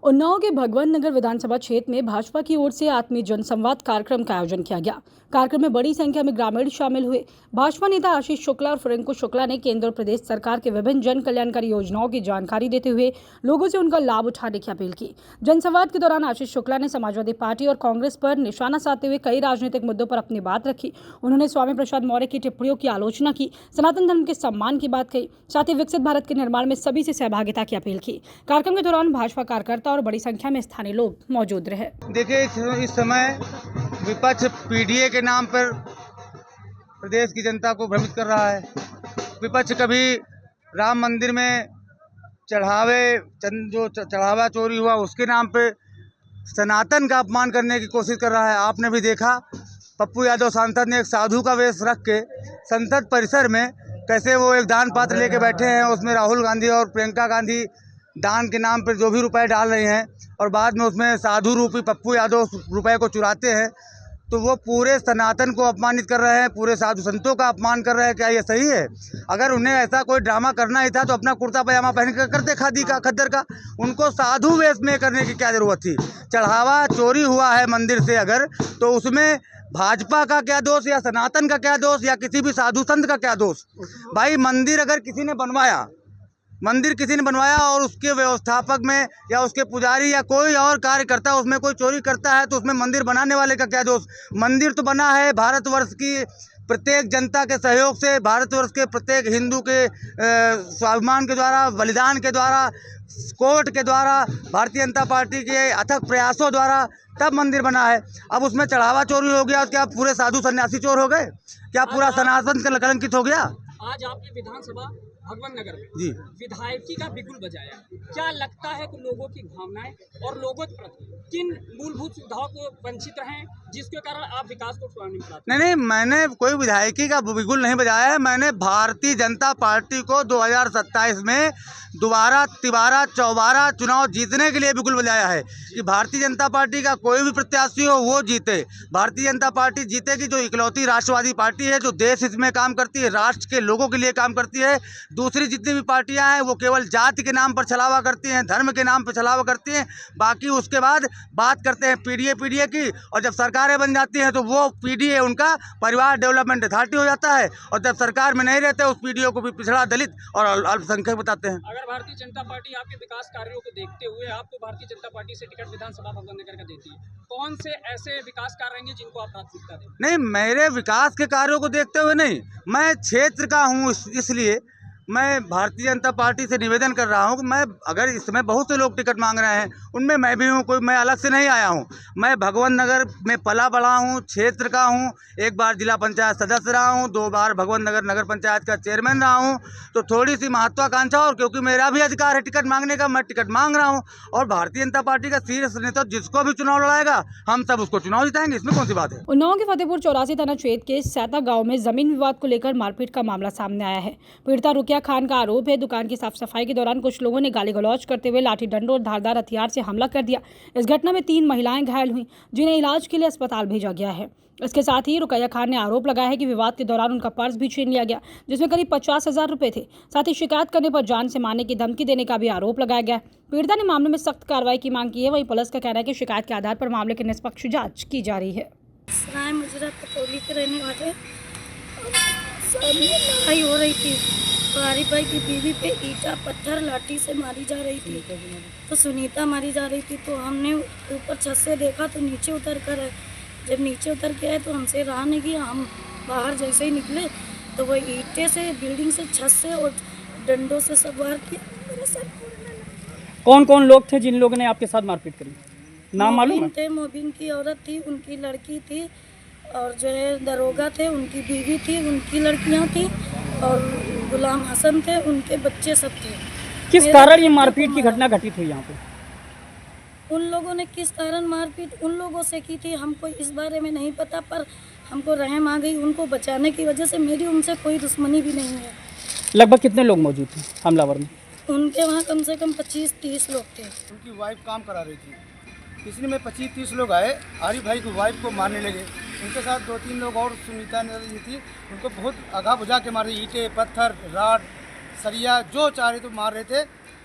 उन्नाव के भगवंत नगर विधानसभा क्षेत्र में भाजपा की ओर से आत्मीय जनसंवाद कार्यक्रम का आयोजन किया गया। कार्यक्रम में बड़ी संख्या में ग्रामीण शामिल हुए। भाजपा नेता आशीष शुक्ला और फ्रेंको शुक्ला ने केंद्र और प्रदेश सरकार के विभिन्न जन कल्याणकारी योजनाओं की जानकारी देते हुए लोगों से उनका लाभ उठाने की अपील की। जनसंवाद के दौरान आशीष शुक्ला ने समाजवादी पार्टी और कांग्रेस पर निशाना साधते हुए कई राजनीतिक मुद्दों पर अपनी बात रखी। उन्होंने स्वामी प्रसाद मौर्य की टिप्पणियों की आलोचना की, सनातन धर्म के सम्मान की बात कही, साथ ही विकसित भारत के निर्माण में सभी से सहभागिता की अपील की। कार्यक्रम के दौरान भाजपा कार्यकर्ता और बड़ी संख्या में स्थानीय लोग मौजूद रहे। देखिए, इस समय विपक्ष पीडीए के नाम पर प्रदेश की जनता को भ्रमित कर रहा है। विपक्ष कभी राम मंदिर में जो चढ़ावा चोरी हुआ उसके नाम पे सनातन का अपमान करने की कोशिश कर रहा है। आपने भी देखा, पप्पू यादव सांसद ने एक साधु का वेश रख के संसद परिसर में कैसे वो एक दान पात्र लेके बैठे हैं। उसमें राहुल गांधी और प्रियंका गांधी दान के नाम पर जो भी रुपए डाल रहे हैं और बाद में उसमें साधु रूपी पप्पू यादव रुपए को चुराते हैं, तो वो पूरे सनातन को अपमानित कर रहे हैं, पूरे साधु संतों का अपमान कर रहे हैं। क्या ये सही है? अगर उन्हें ऐसा कोई ड्रामा करना ही था तो अपना कुर्ता पजामा पहन कर करते खादी का खद्दर का। उनको साधु वेश में करने की क्या जरूरत थी? चढ़ावा चोरी हुआ है मंदिर से अगर, तो उसमें भाजपा का क्या दोष या सनातन का क्या दोष या किसी भी साधु संत का क्या दोष? भाई, मंदिर अगर किसी ने बनवाया और उसके व्यवस्थापक में या उसके पुजारी या कोई और कार्यकर्ता उसमें कोई चोरी करता है तो उसमें मंदिर बनाने वाले का क्या दोष? मंदिर तो बना है भारतवर्ष की प्रत्येक जनता के सहयोग से, भारतवर्ष के प्रत्येक हिंदू के स्वाभिमान के द्वारा, बलिदान के द्वारा, कोर्ट के द्वारा, भारतीय जनता पार्टी के अथक प्रयासों द्वारा तब मंदिर बना है। अब उसमें चढ़ावा चोरी हो गया, क्या पूरे साधु सन्यासी चोर हो गए? क्या पूरा सनातन कलंकित हो गया? आज आपने विधानसभा भगवंत नगर में जी विधायकी का बिगुल बजाया। क्या लगता है कि लोगों की भावनाएं और लोगों के प्रति किन मूलभूत सुविधाओं को वंचित हैं जिसके कारण आप विकास को नहीं बढ़ाते? नहीं, मैंने कोई विधायकी का बिगुल नहीं बजाया है। मैंने भारतीय जनता पार्टी को 2027 में दोबारा तिबारा चौबारा चुनाव जीतने के लिए बिगुल बजाया है कि भारतीय जनता पार्टी का कोई भी प्रत्याशी हो वो जीते। भारतीय जनता पार्टी जीतेगी, जो इकलौती राष्ट्रवादी पार्टी है, जो देश हित में काम करती है, राष्ट्र के लोगों के लिए काम करती है। दूसरी जितनी भी पार्टियां हैं वो केवल जाति के नाम पर छलावा करती हैं, धर्म के नाम पर छलावा करती हैं। बाकी उसके बाद बात करते हैं पीडीए की, और जब सरकारें बन जाती हैं तो वो पीडीए उनका परिवार डेवलपमेंट अथॉरिटी हो जाता है, और जब सरकार में नहीं रहते उस पीडीए को भी पिछड़ा, दलित और अल्पसंख्यक बताते हैं। अगर भारतीय जनता पार्टी आपके विकास कार्यों को देखते हुए आपको भारतीय जनता पार्टी से टिकट विधानसभा भगवंत नगर का देती है, कौन से ऐसे विकास कार्य रहेंगे जिनको आप प्राथमिकता दें? नहीं, मेरे विकास के कार्यों को देखते हुए नहीं, मैं क्षेत्र का हूँ, इसलिए मैं भारतीय जनता पार्टी से निवेदन कर रहा हूं कि मैं, अगर इस समय बहुत से लोग टिकट मांग रहे हैं, उनमें मैं भी हूं, कोई मैं अलग से नहीं आया हूं। मैं भगवंत नगर में पला बड़ा हूं, क्षेत्र का हूं, एक बार जिला पंचायत सदस्य रहा हूं, 2 बार भगवंत नगर नगर पंचायत का चेयरमैन रहा हूं। तो थोड़ी सी महत्वाकांक्षा, और क्योंकि मेरा भी अधिकार है टिकट मांगने का, मैं टिकट मांग रहा हूँ। और भारतीय जनता पार्टी का सीरियस नेता जिसको भी चुनाव लड़ाएगा हम सब उसको चुनाव जिताएंगे, इसमें कौन सी बात है। उन्नाव के फतेहपुर 84 थाना क्षेत्र के सैता गांव में जमीन विवाद को लेकर मारपीट का मामला सामने आया है। पीड़िता रुकिया खान का आरोप है, दुकान की साफ सफाई के दौरान कुछ लोगों ने गाली गलौज करते हुए लाठी डंडों और धारदार हथियार से हमला कर दिया। इस घटना में 3 महिलाएं घायल हुई, जिन्हें इलाज के लिए अस्पताल भेजा गया है। इसके साथ ही रुकैया खान ने आरोप लगाया है कि विवाद के दौरान उनका पर्स भी छीन लिया गया, जिसमें करीब 50,000 रुपए थे। साथ ही शिकायत करने पर जान से मारने की धमकी देने का भी आरोप लगाया गया। पीड़िता ने मामले में सख्त कार्रवाई की मांग की है। वहीं पुलिस का कहना है कि शिकायत के आधार पर मामले की निष्पक्ष जाँच की जा रही है। सराय मुजरा कटोली के रहने वाले लड़ाई हो रही थी। आरिफ भाई की बीवी पे ईटा पत्थर लाठी से मारी जा रही थी, तो सुनीता मारी जा रही थी। तो हमने ऊपर छत से देखा तो नीचे उतर कर है। जब नीचे उतर के आए तो हमसे रहा नहीं गया। हम बाहर जैसे ही निकले तो वो ईंटे से, बिल्डिंग से, छत से और डंडों से सब वार किया मेरे सर। कौन कौन लोग थे जिन लोगों ने आपके साथ मारपीट करी? नाम मालूम है? मोबिन की औरत थी, उनकी लड़की थी, और जो है दरोगा थे, उनकी बीवी थी, उनकी लड़कियां थी, और गुलाम हसन थे, उनके बच्चे सब थे। किस कारण ये मारपीट की घटना घटित हुई यहाँ पे? उन लोगों ने किस कारण मारपीट उन लोगों से की थी हमको इस बारे में नहीं पता, पर हमको रहम आ गई उनको बचाने की वजह से। मेरी उनसे कोई दुश्मनी भी नहीं है। लगभग कितने लोग मौजूद थे हमलावर में? उनके वहाँ कम से कम 25-30 लोग थे। उनकी वाइफ काम करा रही थी, इसलिए में 25-30 लोग आए, आरिफ भाई की वाइफ को मारने लगे। उनके साथ 2-3 लोग और, सुनीता ने थी, उनको बहुत आगा बुझा के मारे, ईंटे पत्थर राड सरिया जो चाह रहे तो मार रहे थे।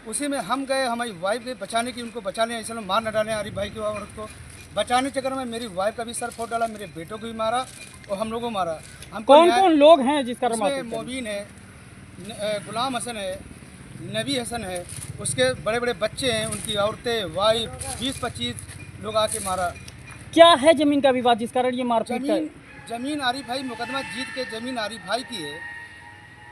उसी में हम गए, हमारी वाइफ गई बचाने की, उनको बचाने, ऐसे लोग मार न डालें आरिफ भाई की औरत को। बचाने के चक्कर में मेरी वाइफ का भी सर फोड़ डाला, मेरे बेटों को भी मारा और हम लोगों को मारा। हमको कौन न्याय- कौन लोग हैं जिसका उसमें मारपीट करी? मोबिन है, गुलाम हसन है, नबी हसन है, उसके बड़े बड़े बच्चे हैं, उनकी औरतें, वाइफ, 20-25 लोग आके मारा। क्या है जमीन का विवाद जिस कारण ये मारपीट का? जमीन आरिफ भाई मुकदमा जीत के जमीन आरिफ भाई की है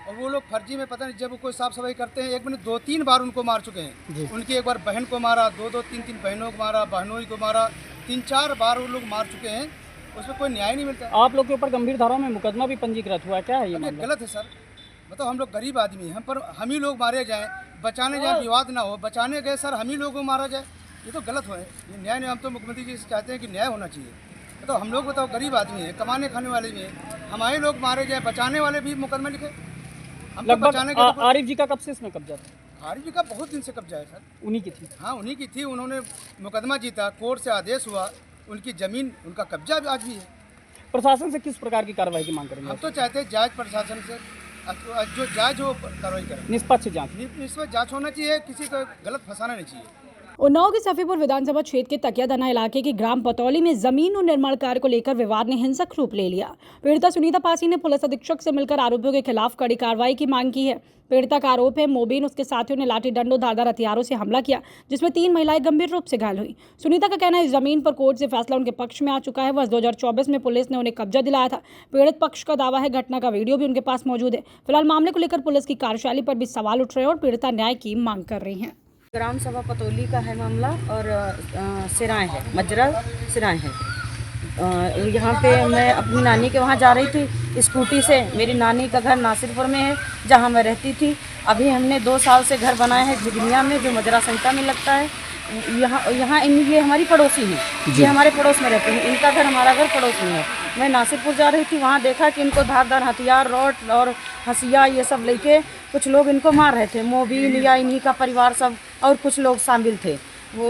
और वो लोग फर्जी में पता नहीं, जब वो कोई साफ सफाई करते हैं, एक मैंने 2-3 बार उनको मार चुके हैं। उनकी एक बार बहन को मारा, 2-3 बहनों को मारा, बहनों को मारा, 3-4 बार वो लोग मार चुके हैं। उसमें कोई न्याय नहीं मिलता। आप लोग के ऊपर गंभीर धाराओं में मुकदमा भी पंजीकृत हुआ है, क्या है ये ये मामला? गलत है सर। बताओ, हम लोग गरीब आदमी हैं, हम ही लोग मारे जाएं, बचाने जाएं, विवाद ना हो, बचाने गए सर हम ही लोगों को मारा जाए, ये तो गलत है। ये न्याय नहीं, हम तो मुख्यमंत्री जी से चाहते हैं कि न्याय होना चाहिए। बताओ, हम लोग बताओ गरीब आदमी हैं, कमाने खाने वाले भी हैं, हमारे लोग मारे जाए, बचाने वाले भी मुकदमा लिखे। हम तो बचाने लगभग के आरिफ जी का कब से इसमें कब्जा था? आरिफ जी का बहुत दिन से कब्जा है सर। उन्हीं की थी। हाँ, उन्हीं की थी, उन्होंने मुकदमा जीता, कोर्ट से आदेश हुआ, उनकी ज़मीन, उनका कब्जा आज भी है। प्रशासन से किस प्रकार की कार्रवाई की मांग करेंगे? हम तो चाहते हैं जांच प्रशासन से, जो जांच हो कार्रवाई करें, निष्पक्ष जांच। निष्पक्ष जांच होना चाहिए, किसी को गलत फंसाना नहीं चाहिए। उन्नाव के सफीपुर विधानसभा क्षेत्र के तकियादाना इलाके के ग्राम पतौली में जमीन और निर्माण कार्य को लेकर विवाद ने हिंसक रूप ले लिया। पीड़िता सुनीता पासी ने पुलिस अधीक्षक से मिलकर आरोपियों के खिलाफ कड़ी कार्रवाई की मांग की है। पीड़िता का आरोप है मोबिन उसके साथियों ने लाठी डंडों धारदार हथियारों से हमला किया, जिसमें 3 महिलाएं गंभीर रूप से घायल हुई। सुनीता का कहना है इस जमीन पर कोर्ट से फैसला उनके पक्ष में आ चुका है। वर्ष 2024 में पुलिस ने उन्हें कब्जा दिलाया था। पीड़ित पक्ष का दावा है घटना का वीडियो भी उनके पास मौजूद है। फिलहाल मामले को लेकर पुलिस की कार्यशैली पर भी सवाल उठ रहे हैं और पीड़िता न्याय की मांग कर रही है। ग्राम सभा पतौली का है मामला और सिराएँ है, मजरा सिराएँ है। यहाँ पे मैं अपनी नानी के वहाँ जा रही थी स्कूटी से। मेरी नानी का घर नासिरपुर में है जहाँ मैं रहती थी। अभी हमने 2 साल से घर बनाया है झिगनिया में, जो मजरा संहिता में लगता है। यहाँ ये हमारी पड़ोसी हैं, ये हमारे पड़ोस में रहते हैं। इनका घर, हमारा घर पड़ोस में है। मैं नासिरपुर जा रही थी, वहाँ देखा कि इनको धारदार हथियार, रॉड और हंसिया ये सब लेके कुछ लोग इनको मार रहे थे। मोबिन या इन्हीं का परिवार सब और कुछ लोग शामिल थे। वो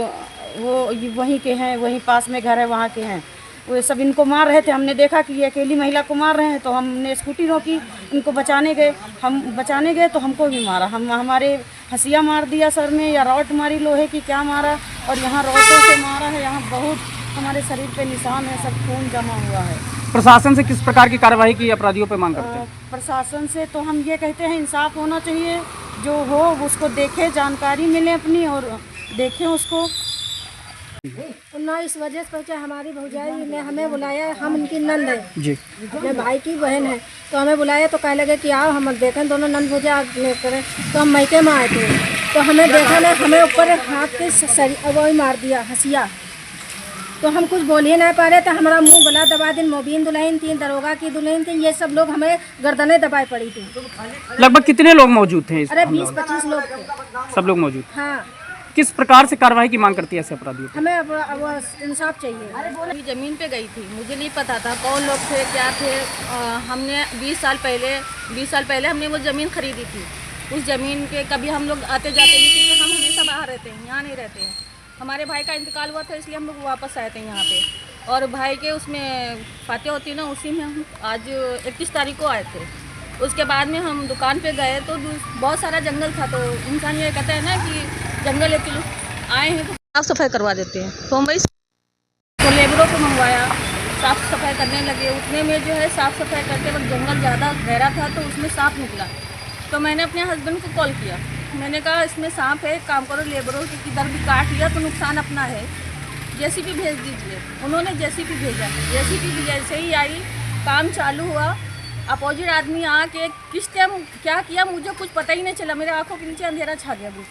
वहीं के हैं, वहीं पास में घर है, वहाँ के हैं। वो सब इनको मार रहे थे। हमने देखा कि ये अकेली महिला को मार रहे हैं, तो हमने स्कूटी रोकी, इनको बचाने गए। हम बचाने गए तो हमको भी मारा। हमारे हंसिया मार दिया सर में, या रॉड मारी लोहे की, क्या मारा, और यहाँ रॉडों से मारा है। यहाँ बहुत हमारे शरीर पे निशान है, सब खून जमा हुआ है। प्रशासन से किस प्रकार की कार्रवाई की अपराधियों पर मांग करते हैं? प्रशासन से तो हम ये कहते हैं इंसाफ होना चाहिए, जो हो उसको देखे, जानकारी मिले अपनी और देखें उसको। ना इस वजह से पहुँचा, हमारी भौजाई ने हमें बुलाया, हम उनकी नंद है जी, अपने भाई की बहन है, तो हमें बुलाया तो कह लगे कि आओ हम देखें, दोनों नंद भौजा करें। तो हम मैके में आए थे, तो हमें देखा ना, हमें ऊपर हाथ के वही मार दिया हंसिया। तो हम कुछ बोल ही नहीं पा रहे थे, हमारा मुंह गला दबा दी। मोबिन दुल्हन थी, दरोगा की दुल्हन थी, ये सब लोग हमें गर्दनें दबाई पड़ी थी। लगभग कितने लोग मौजूद थे? अरे 20-25 लोग थे। सब लोग मौजूद। हाँ, किस प्रकार से कार्रवाई की मांग करती है ऐसे अपराधियों? हमें अब इंसाफ चाहिए। अभी ज़मीन पे गई थी, मुझे नहीं पता था कौन लोग थे, क्या थे। हमने 20 साल पहले हमने वो ज़मीन खरीदी थी। उस ज़मीन के कभी हम लोग आते जाते नहीं, क्योंकि हम हमेशा बाहर रहते हैं, यहाँ नहीं रहते हैं। हमारे भाई का इंतकाल हुआ था, इसलिए हम लोग वापस आए थे यहाँ पे। और भाई के उसमें फाते होती ना, उसी में हम आज 31 तारीख को आए थे। उसके बाद में हम दुकान पे गए तो बहुत सारा जंगल था। तो इंसान ये कहता है ना कि जंगल है, चलो आए हैं तो साफ़ सफाई करवा देते हैं। तो हम वही तो लेबरों को मंगवाया, साफ़ सफाई करने लगे। उतने में जो है साफ़ सफाई करते वक्त जंगल ज़्यादा गहरा था, तो उसमें सांप निकला। तो मैंने अपने हस्बैंड को कॉल किया, मैंने कहा इसमें सांप है, काम करो, लेबरों की किधर भी काट लिया तो नुकसान अपना है, जेसीबी भेज दीजिए। उन्होंने जेसीबी भेजा, जेसीबी भी जैसे ही आई, काम चालू हुआ। अपोजिट आदमी आके किस टाइम क्या किया मुझे कुछ पता ही नहीं चला, मेरे आंखों के नीचे अंधेरा छा गया बिल्कुल।